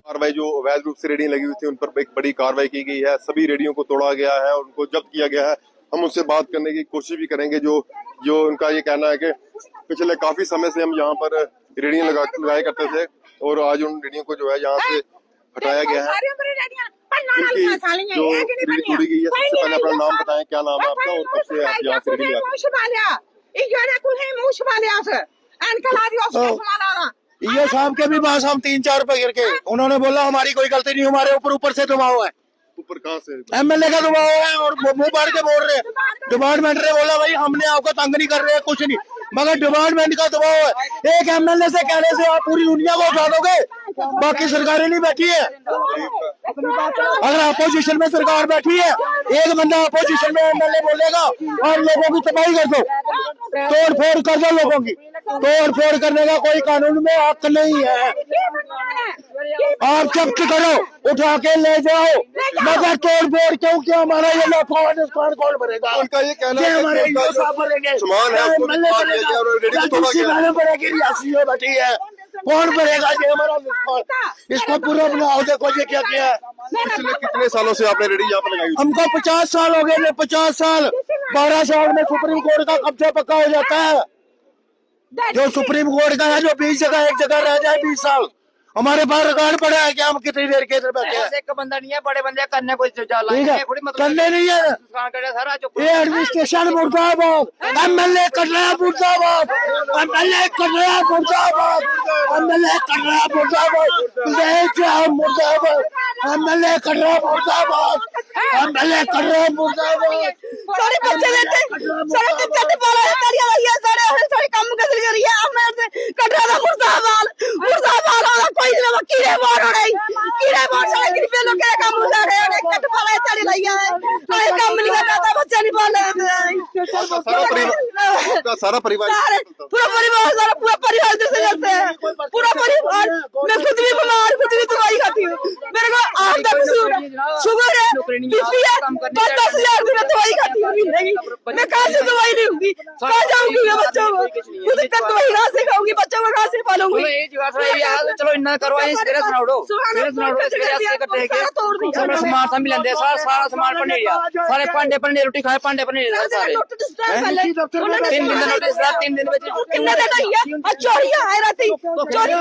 कार्रवाई जो अवैध रूप से रेडियां लगी हुई थी उन पर एक बड़ी कार्रवाई की गई है। सभी रेडियो को तोड़ा गया है और उनको जब्त किया गया है। हम उनसे बात करने की कोशिश भी करेंगे। जो उनका ये कहना है कि पिछले काफी समय से हम यहाँ पर रेडियां लगाया करते थे और आज उन रेडियो को जो है यहाँ से हटाया गया है। उनकी जो रेडी तोड़ी गई है, सबसे पहले अपना नाम बताएं, क्या नाम है आपका और कब से आप यहाँ से रेडी लगाते? ये शाम के भी पास हम 3-4 पे गिर के, उन्होंने बोला हमारी कोई गलती नहीं, हमारे ऊपर से दबाव है। ऊपर कहाँ से? एमएलए का दबाव है और मुंह पाड़ के बोल रहे हैं। डिपार्टमेंट ने बोला भाई हमने आपको तंग नहीं कर रहे हैं, कुछ नहीं, मगर डिपार्टमेंट का दबाव है। एक एमएलए से कहने से आप पूरी दुनिया को उठा दोगे, बाकी सरकारें नहीं बैठी है। अगर अपोजिशन में सरकार बैठी है, एक बंदा अपोजिशन में एमएलए बोलेगा और लोगों की तबाही कर दो, तोड़ फोड़ कर दो, लोगों की तोड़ फोड़ करने का कोई कानून में हक नहीं है। आप जब्त करो, उठा के ले जाओ, मगर तोड़ फोड़ क्योंकि हमारा ये नुकसान कौन भरेगा? उनका ये कहना है हमारे सामान है बैठी है, कौन भरेगा ये हमारा नुकसान? इसको पूरा बनाओ। देखो ये क्या किया है। पिछले कितने सालों से आपने रेडी यहाँ पर लगाई? हमको 50 साल हो गए। 50 साल 12 साल में सुप्रीम कोर्ट का कब्जा पक्का हो जाता है। जो सुप्रीम कोर्ट का है, जो 20 जगह एक जगह रह जाए 20 साल, हमारे पास रिकॉर्ड पड़ा है कि हम कितनी देर के इधर बैठे हैं। एक बंदा नहीं है, बड़े बंदे करने कोई करने नहीं है। ये एडमिनिस्ट्रेशन मुर्दाबाद, एमएलए कर रहा है मुर्दाबाद, एमएलए कर रहा है मुर्दाबाद, एमएलए कर रहा है मुर्दाबाद, मुर्दाबाद, एमएलए कर रहा है मुर्दाबाद, एमएलए कर रहा है मुर्दाबाद। सारे बच्चे देते सारे दिक्कत बोला है तेरी भैया सारे काम कैसे कर रही है हमें कट रहा था मुर्दाबाद कोई नहीं कीड़े मार सारे कितने लोग के काम हो रहे हैं कट बोला है तेरी भैया है काम नहीं कर रहा था बच्चा नहीं पाल आपका सारा परिवार पूरा परिवार इधर से जाते हैं। पूरा परिवार, मैं खुद भी बीमार, खुद भी दवाई खाती हूँ। मेरे को आँख का शुगर है, बीपी है, 10,000 की मैं दवाई खाती हूँ महीने की। मैं कहाँ से दवाई लूंगी, कहाँ जाऊंगी मैं बच्चों को? खुद का दवाई कहाँ से खाऊंगी, बच्चों को कहाँ से पालूंगी? चलो इन्ना करवाए सामान सब मिलते सारा सामान पनीर सारे पांडे पनीर रोटी खाए पांडे पनीर सारे 3 दिन कितना देना चोरियां आए रहती चोरियां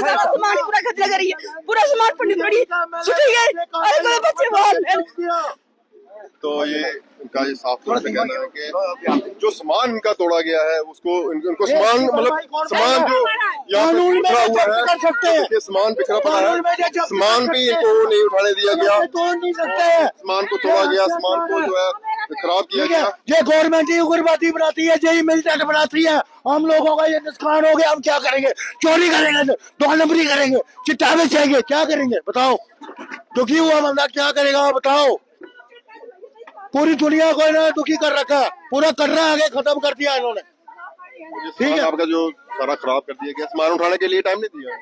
सारा सामान पूरा खतरा करी है। पूरा सामान पंडित बड़ी छुट्टी गए। अरे कोई बच्चे बोल तो ये इनका ये साफ तौर पे कहना है कि जो सामान इनका तोड़ा गया है उसको इनको सामान मतलब सामान जो यहाँ पे बिखरा हुआ है, ये सामान बिखरा पड़ा है, सामान भी इनको नहीं उठाने दिया गया, सामान को तोड़ा गया, सामान को जो है खराब किया गया। ये गवर्नमेंट ही उग्रवादी बनाती है, यही मिलिटेंट बनाती है। हम लोगों का ये नुकसान हो गया, हम क्या करेंगे? चोरी करेंगे, 2 नंबरी करेंगे, चिट्टा बेचेंगे, क्या करेंगे बताओ? दुखी हुआ बंदा क्या करेगा बताओ? पूरी दुनिया को इन्होंने दुखी कर रखा है, पूरा कर रहा है, आगे खत्म कर दिया इन्होंने। ठीक है, आपका जो सारा खराब कर दिया गया, सामान उठाने के लिए टाइम नहीं दिया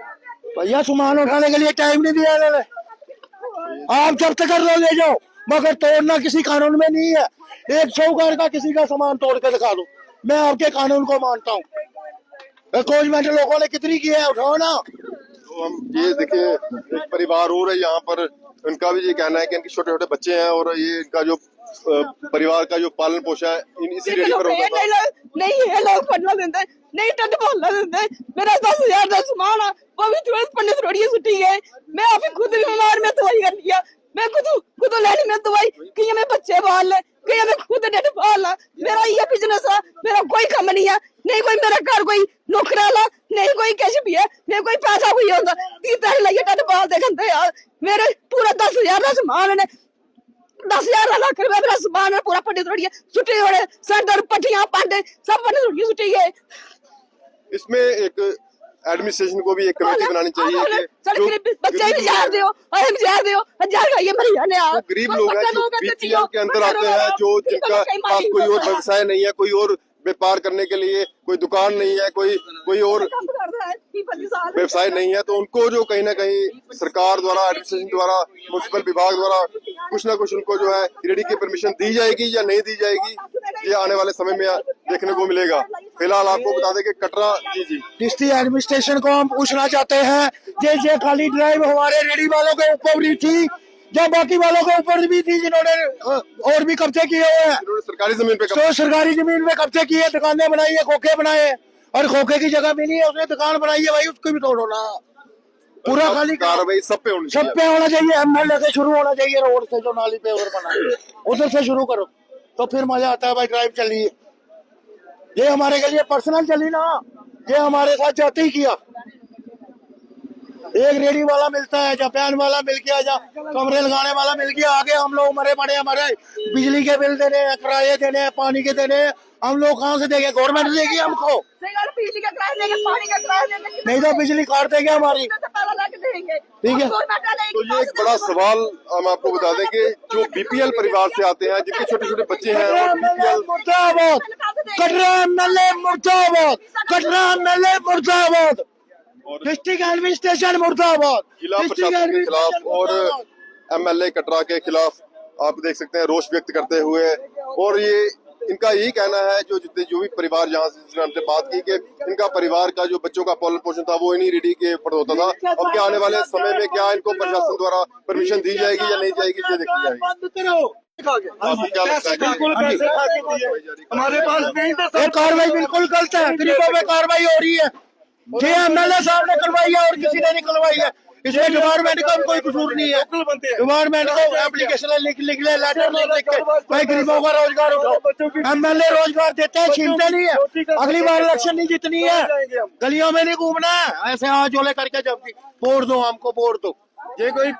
भैया, सामान उठाने के लिए टाइम नहीं दिया इन्होंने। आप जब्त कर लो, ले जाओ, मगर तोड़ना किसी कानून में नहीं है। एक साहूकार का किसी का सामान तोड़ के दिखा दो, मैं आपके कानून को मानता हूँ। गवर्नमेंट लोगों ने कितनी की है, उठाओ ना। तो हम ये देखिए, एक परिवार और है यहाँ पर, उनका भी ये कहना है कि इनके छोटे छोटे बच्चे हैं और ये इनका जो परिवार का जो पालन पोषण है इसी रेडी पर होता था। नहीं है, लोग पढ़ना देते हैं, नहीं टट बोलना देते हैं। मेरा 10,000 का सामान है, वो भी तुरंत पढ़ने से थोड़ी छुट्टी है। मैं अभी खुद बीमार में दवाई कर लिया, मैं खुद लेनी में दवाई कि मैं बच्चे पाल ले, कि मैं खुद डेट पाल। मेरा ये बिजनेस है, मेरा कोई काम नहीं है, नहीं कोई मेरा घर कोई नौकराला, नहीं कोई कैसे भी है, नहीं कोई पैसा कोई होता। 30 लाइए डेट पाल देखते यार, मेरे पूरा 10,000 का सामान है, 10,000 लाख रुपया मेरा सामान है, पूरा पट्टी तोड़िए छुट्टी छोड़े सर दर्द पट्टियां पांडे सब बने रोटियां सुटी गए। इसमें एक एडमिनिस्ट्रेशन को भी एक कमेटी बनानी चाहिए कि जो बच्चे भी जार दियो और जार दियो जार खाइए मर जाने आप। गरीब लोग हैं जो बीपीएल के अंदर आते हैं, जो जिनका पास कोई और व्यवसाय नहीं है, कोई और व्यापार करने के लिए कोई दुकान नहीं है, कोई और व्यवसाय नहीं है, तो उनको जो कहीं ना कहीं सरकार द्वारा, एडमिनिस्ट्रेशन द्वारा, म्युनिसिपल विभाग द्वारा कुछ ना कुछ उनको जो है रेडी की परमिशन दी जाएगी या नहीं दी जाएगी, ये आने वाले समय में देखने को मिलेगा। फिलहाल आपको बता दें कि कटरा जी डिस्ट्रिक्ट एडमिनिस्ट्रेशन को हम पूछना चाहते हैं, ये खाली ड्राइव हमारे रेडी वालों के ऊपर भी थी, जो बाकी वालों के ऊपर भी थी, जिन्होंने और भी कब्जे किए हुए हैं, सरकारी जमीन पे तो सरकारी जमीन में कब्जे किए, दुकानें बनाई है, खोखे बनाए, और खोखे की जगह मिली है, उसने दुकान बनाई है, भाई उसको भी तोड़ो ना। पूरा खाली कार्रवाई सब पे होनी चाहिए, सब पे होना चाहिए। एमएलए से शुरू होना चाहिए, रोड से जो नाली पे उधर बना है उधर से शुरू करो, तो फिर मजा आता है। भाई ड्राइव चलिए, ये हमारे के लिए पर्सनल चली ना, ये हमारे साथ जाते ही किया। एक रेडी वाला मिलता है, जापान वाला मिल गया, जा कमरे लगाने वाला मिल गया, आगे हम लोग मरे पड़े, हमारे बिजली के बिल देने हैं, किराए देने हैं, पानी के देने हैं, हम लोग कहाँ से देंगे? गवर्नमेंट देगी हमको, बिजली का किराया देंगे, पानी का किराया देंगे, नहीं तो बिजली काट देंगे हमारी। ठीक है। तो ये एक बड़ा सवाल हम आपको बता दें कि जो बीपीएल परिवार से आते हैं, जिनके छोटे छोटे बच्चे हैं, मुर्दाबाद, कटरा एमएलए मुर्दाबाद, कटरा एमएलए मुर्दाबाद, डिस्ट्रिक्ट एडमिनिस्ट्रेशन मुर्दाबाद, जिला प्रशासन के खिलाफ और एमएलए कटरा के खिलाफ आप देख सकते हैं रोष व्यक्त करते हुए। और ये इनका यही कहना है, जो जितने जो भी परिवार जहाँ से हमसे बात की, कि इनका परिवार का जो बच्चों का पालन पोषण था वो इन्हीं रेडी के ऊपर होता था। अब क्या आने वाले समय में क्या इनको प्रशासन द्वारा परमिशन दी जाएगी या नहीं जाएगी, ये देखी जाएगी। आपको क्या लगता है कि हमारे पास नहीं था, ये कार्रवाई बिल्कुल गलत है, गरीबों में कार्रवाई हो रही है, ये एमएलए साहब ने करवाई है और किसी ने नहीं करवाई है, इसमें डिपार्टमेंट का भी कोई कसूर नहीं है। डिपार्टमेंट को एप्लीकेशन लिख ले, लेटर लिख के भाई गरीबों का रोजगार उठाओ। एमएलए रोजगार देते हैं, छीनते नहीं है। अगली बार इलेक्शन नहीं जितनी है, गलियों में नहीं घूमना है, ऐसे हाथ जोले करके जब वोट दो, हमको वोट दो। ये कोई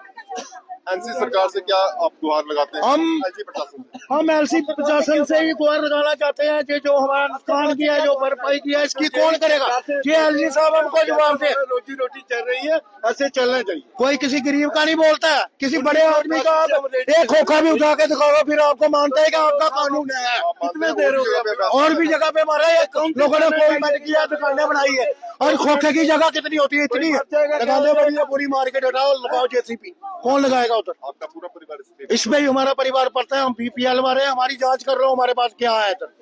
एनसी सरकार से क्या आप गुहार लगाते हैं? हम एलसी प्रशासन से ही गुहार लगाना चाहते हैं कि जो हमारा नुकसान किया है, जो भरपाई किया है, इसकी कौन करेगा? ये एलसी साहब हमको जवाब दे। रोजी रोटी चल रही है, ऐसे चलना चाहिए। कोई किसी गरीब का नहीं बोलता है, किसी बड़े आदमी का एक खोखा भी उठा के दिखाओ, फिर आपको मानता है कि आपका कानून है। कितने देर हो गया? और भी जगह पे हमारा लोगों ने कोई किया, दुकानें बनाई है, और खोखे की जगह कितनी होती है? इतनी है, दुकानें बड़ी है, पूरी मार्केट उठाओ, लगाओ जेसीपी, कौन लगाएगा उधर? आपका पूरा परिवार इसमें ही हमारा परिवार पड़ता है, हम बीपीएल वाले, हमारी जांच कर रहे हो, हमारे पास क्या है इधर।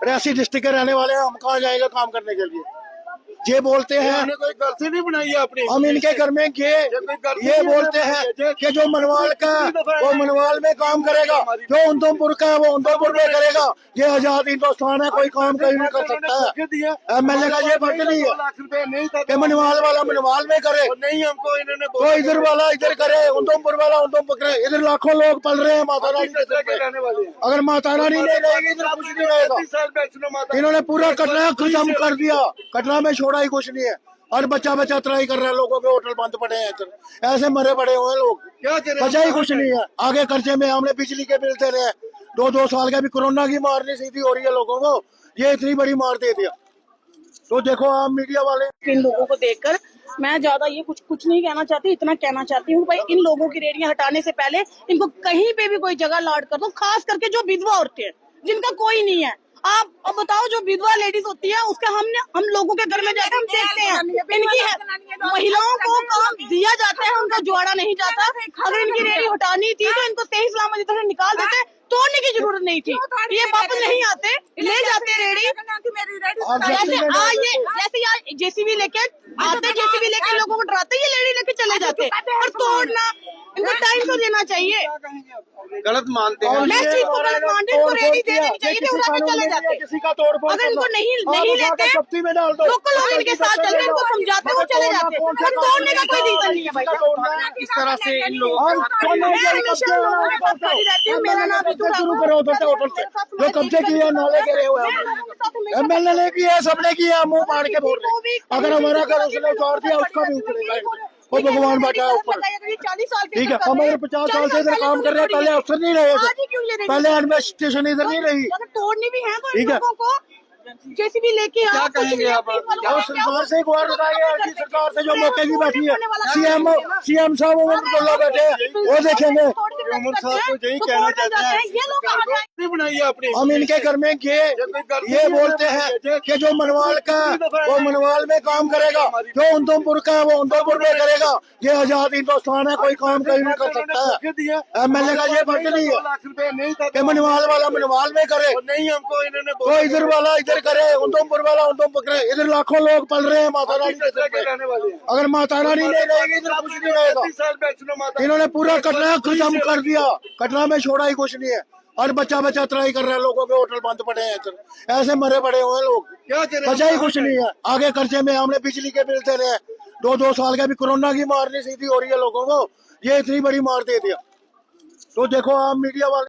रियासी डिस्ट्रिक्ट के रहने वाले हैं, हम कहाँ जाएंगे काम करने के लिए? ये बोलते हैं कोई घर से नहीं बनाई है अपनी, हम इनके घर में ये बोलते हैं कि जो मनवाल का वो मनवाल में काम करेगा, जो उधमपुर का है वो उधमपुर में करेगा। ये आजाद हिंदुस्तान है, कोई काम कहीं नहीं कर सकता है। एमएलए का ये फर्ज नहीं है कि मनवाल वाला मनवाल में करे, नहीं हमको इन्होंने तो इधर वाला इधर करे, उधमपुर वाला उधमपुर करे। इधर लाखों लोग पल रहे हैं माता रानी के सिर पे। अगर माता रानी नहीं रहेगी इधर कुछ नहीं रहेगा। इन्होंने पूरा कटरा खत्म कर दिया, कटरा में छोड़ा ही कुछ नहीं है, और बच्चा ट्राई कर रहा है, लोगों के होटल बंद पड़े हैं, इधर ऐसे मरे पड़े हुए हैं लोग, बचा ही कुछ नहीं है। आगे खर्चे में हमने बिजली के बिल दे रहे हैं, 2 साल का भी कोरोना की मार नहीं सीधी हो रही है लोगों को, ये इतनी बड़ी मार दे दिया। तो देखो आप मीडिया वाले, इन लोगों को देखकर मैं ज्यादा ये कुछ नहीं कहना चाहती, इतना कहना चाहती हूँ भाई इन लोगों की रेडियां हटाने से पहले इनको कहीं पे भी कोई जगह अलॉट कर दो, खास करके जो विधवा औरतें हैं जिनका कोई नहीं है। आप अब बताओ, जो विधवा लेडीज होती है उसका हम लोगों के घर में जाकर हम देखते हैं, इनकी महिलाओं को काम दिया जाता है, उनका जोड़ा नहीं जाता। अगर इनकी रेडी हटानी थी तो इनको सही सलामत इधर से निकाल देते, तोड़ने की जरूरत नहीं थी। ये वापस नहीं आते, ले जाते रेडी, जैसे जेसीबी लेके आते, जेसीबी लेके लोगों को डराते, ये लेडी लेके चले जाते। और तोड़ना, इनको टाइम तो देना चाहिए। गलत मानते हैं, मैं इस चीज को गलत मानती हूँ, रेडी दे देनी चाहिए, उठा के चले जाते। किसी का तोड़ फोड़ अगर इनको नहीं लेते, लोकल लोग इनके साथ चलते, इनको समझाते, वो चले जाते। पर तोड़ने का कोई रीजन नहीं है भाई। इस तरह से इन लोगों मेरा नाम शुरू करो होटल से, जो कब्जे किए नाले गिरे हुए हैं, एमएलए ने किया, सबने किया, मुंह पाड़ के बोल रहे। अगर हमारा घर उसने उतार दिया, उसका भी उतरेगा, वो भगवान बैठा है ऊपर। 40 साल ठीक है, हम 50 साल से इधर काम कर रहे हैं, पहले अफसर नहीं रहे थे, पहले एडमिनिस्ट्रेशन इधर नहीं रही। तोड़नी भी है तो ठीक है, जेसीबी लेके क्या कहेंगे आप? और सरकार से गुहार लगाइए, अर्जी सरकार से जो मौके की बैठी है, सीएम साहब उमर अब्दुल्ला बैठे हैं, वो देखेंगे। उमर साहब को यही कहना चाहते हैं नहीं बनाइए अपनी। हम इनके घर में ये बोलते हैं कि जो मनवाल का वो मनवाल में काम करेगा, जो उधमपुर का है वो उधमपुर में करेगा। ये आजाद हिंदुस्तान है, कोई काम कहीं नहीं कर सकता है। एमएलए का ये फर्ज नहीं है कि मनवाल वाला मनवाल में करे, नहीं हमको इन्होंने तो इधर वाला इधर करे, उधमपुर वाला उधमपुर करे। इधर लाखों लोग पल रहे हैं माता रानी के सिर पे। अगर माता रानी नहीं रहेगी इधर कुछ नहीं रहेगा। इन्होंने पूरा कटरा खत्म कर दिया, कटरा में छोड़ा ही कुछ नहीं है। और बच्चा ट्राई कर रहा है, लोगों के होटल बंद पड़े हैं इधर, ऐसे मरे पड़े हुए हैं लोग, बचा ही कुछ नहीं है। आगे खर्चे में हमने बिजली के बिल दे रहे हैं, 2 साल का भी कोरोना की मार नहीं सीधी हो रही है लोगों को, ये इतनी बड़ी मार दे दिया। तो देखो आप मीडिया वाले